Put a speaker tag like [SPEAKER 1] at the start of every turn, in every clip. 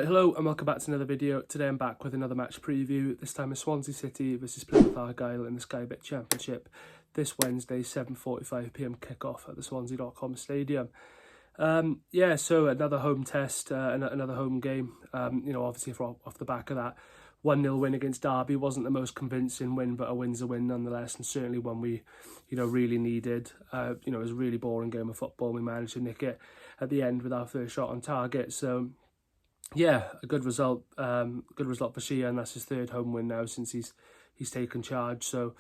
[SPEAKER 1] Right, hello and welcome back to another video. Today I'm back with another match preview. This time is Swansea City versus Plymouth Argyle in the Sky Bet Championship. This Wednesday, 7:45 PM kickoff at the Swansea.com Stadium. So another home test, another home game. Obviously off the back of that 1-0 win against Derby wasn't the most convincing win, but a win's a win nonetheless, and certainly one we, really needed. It was a really boring game of football. We managed to nick it at the end with our first shot on target. So yeah, a good result. Good result for Shea, and that's his third home win now since he's taken charge. So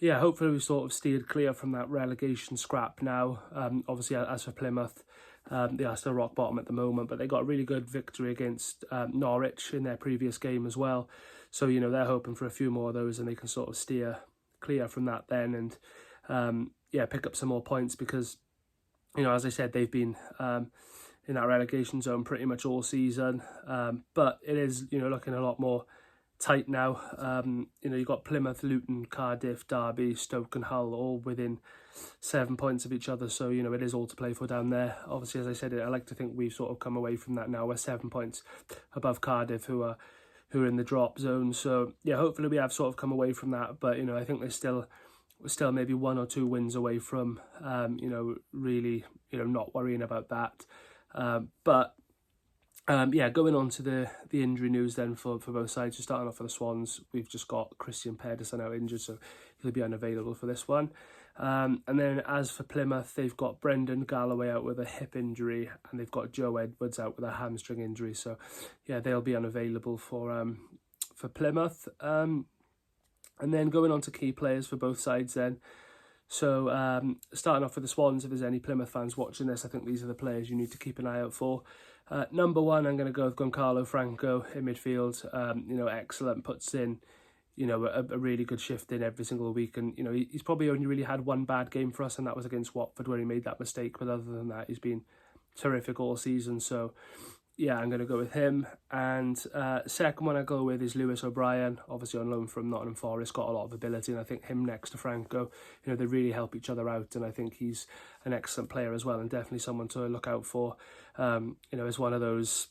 [SPEAKER 1] yeah, hopefully we sort of steered clear from that relegation scrap now. Obviously, as for Plymouth, they are still rock bottom at the moment, but they got a really good victory against Norwich in their previous game as well. So they're hoping for a few more of those, and they can sort of steer clear from that then, and pick up some more points because as I said, they've been in that relegation zone pretty much all season, but it is looking a lot more tight now. You've got Plymouth, Luton, Cardiff, Derby, Stoke and Hull all within 7 points of each other, so it is all to play for down there. Obviously, as I said, I like to think we've sort of come away from that now. We're 7 points above Cardiff, who are in the drop zone. So yeah, hopefully we have sort of come away from that, but I think we're still maybe 1 or 2 wins away from really not worrying about that. Going on to the injury news then for both sides. So starting off for the Swans, we've just got Christian Pedersen out injured, so he'll be unavailable for this one. And then as for Plymouth, they've got Brendan Galloway out with a hip injury, and they've got Joe Edwards out with a hamstring injury. So yeah, they'll be unavailable for Plymouth. And then going on to key players for both sides then. So starting off with the Swans, if there's any Plymouth fans watching this, I think these are the players you need to keep an eye out for. Number one, I'm going to go with Goncalo Franco in midfield. Excellent, puts in a really good shift in every single week, and he's probably only really had one bad game for us, and that was against Watford where he made that mistake. But other than that, he's been terrific all season. So yeah, I'm going to go with him. And second one I go with is Lewis O'Brien, obviously on loan from Nottingham Forest, got a lot of ability, and I think him next to Franco, they really help each other out, and I think he's an excellent player as well, and definitely someone to look out for. It's one of those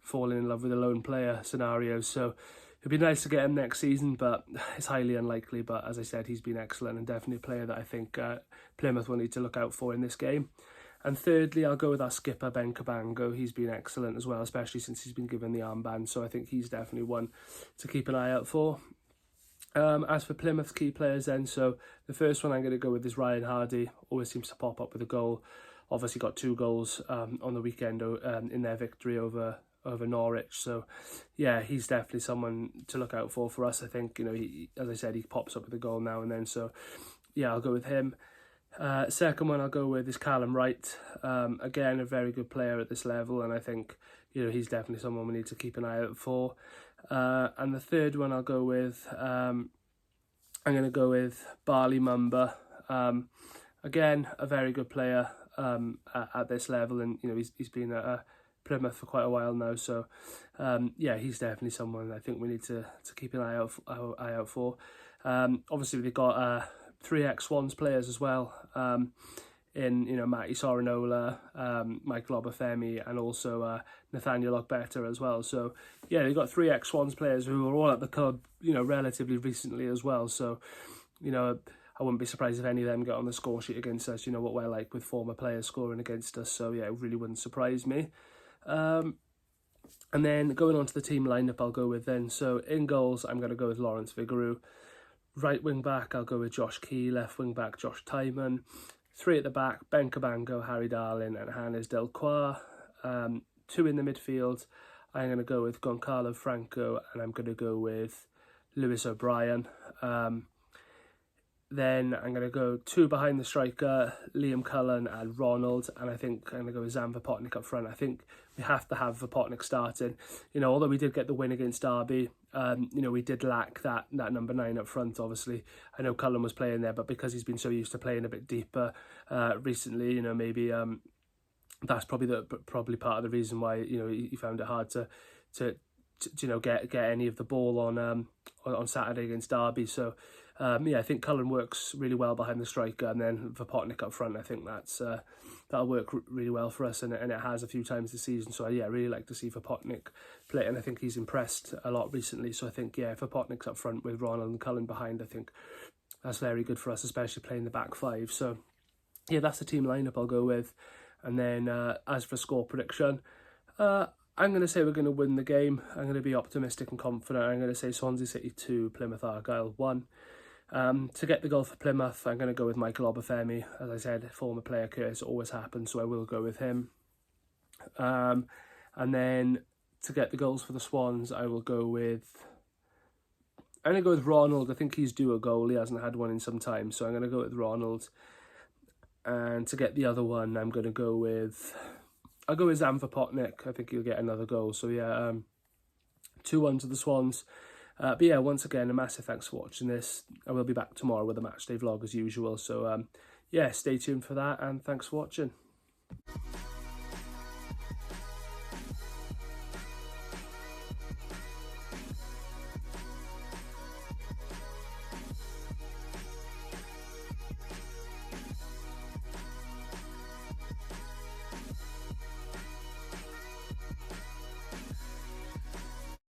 [SPEAKER 1] falling in love with a lone player scenarios. So it'd be nice to get him next season, but it's highly unlikely. But as I said, he's been excellent and definitely a player that I think Plymouth will need to look out for in this game. And thirdly, I'll go with our skipper, Ben Cabango. He's been excellent as well, especially since he's been given the armband. So I think he's definitely one to keep an eye out for. As for Plymouth's key players then, so the first one I'm going to go with is Ryan Hardy. Always seems to pop up with a goal. Obviously got 2 goals on the weekend in their victory over Norwich. So yeah, he's definitely someone to look out for us. I think, he, as I said, he pops up with a goal now and then. So yeah, I'll go with him. Second one I'll go with is Callum Wright. Again, a very good player at this level, and I think he's definitely someone we need to keep an eye out for. And the third one I'll go with, I'm going to go with Barley Mumba. Again, a very good player at this level, and he's been at Plymouth for quite a while now. So he's definitely someone I think we need to keep an eye out for. Obviously we've got 3 ex-Swans players as well, in Matty Sorinola, Michael Obafemi, and also Nathaniel Ogbetter as well. So yeah, they've got 3 ex-Swans players who are all at the club relatively recently as well. So I wouldn't be surprised if any of them get on the score sheet against us. You know what we're like with former players scoring against us, so yeah, it really wouldn't surprise me. And then going on to the team lineup, I'll go with then. So in goals, I'm going to go with Lawrence Vigouroux. Right wing back, I'll go with Josh Key. Left wing back, Josh Tyman. 3 at the back, Ben Cabango, Harry Darling and Hannes Delcroix. 2 in the midfield, I'm going to go with Goncalo Franco, and I'm going to go with Lewis O'Brien. Then I'm going to go 2 behind the striker, Liam Cullen and Ronald, and I think I'm going to go with Zan Vopotnik up front. I think we have to have Vopotnik starting. Although we did get the win against Derby, we did lack that number 9 up front, obviously. I know Cullen was playing there, but because he's been so used to playing a bit deeper recently, maybe that's probably part of the reason why, he found it hard to get any of the ball on Saturday against Derby. So Yeah, I think Cullen works really well behind the striker, and then Vopotnik up front, I think that'll work really well for us, and it has a few times this season. So yeah, I really like to see Vopotnik play, and I think he's impressed a lot recently. So I think, yeah, if Vopotnik's up front with Ronald and Cullen behind, I think that's very good for us, especially playing the back five. So yeah, that's the team lineup I'll go with. And then as for score prediction, I'm going to say we're going to win the game. I'm going to be optimistic and confident. I'm going to say Swansea City 2, Plymouth Argyle 1. To get the goal for Plymouth, I'm going to go with Michael Obafemi. As I said, former player curse always happens, so I will go with him. And then to get the goals for the Swans, I'm going to go with Ronald. I think he's due a goal. He hasn't had one in some time, so I'm going to go with Ronald. And to get the other one, I'll go with Zam Vopotnik. I think he'll get another goal. So yeah, 2-1 to the Swans. But yeah, once again, a massive thanks for watching this. I will be back tomorrow with a matchday vlog as usual. So yeah, stay tuned for that, and thanks for watching.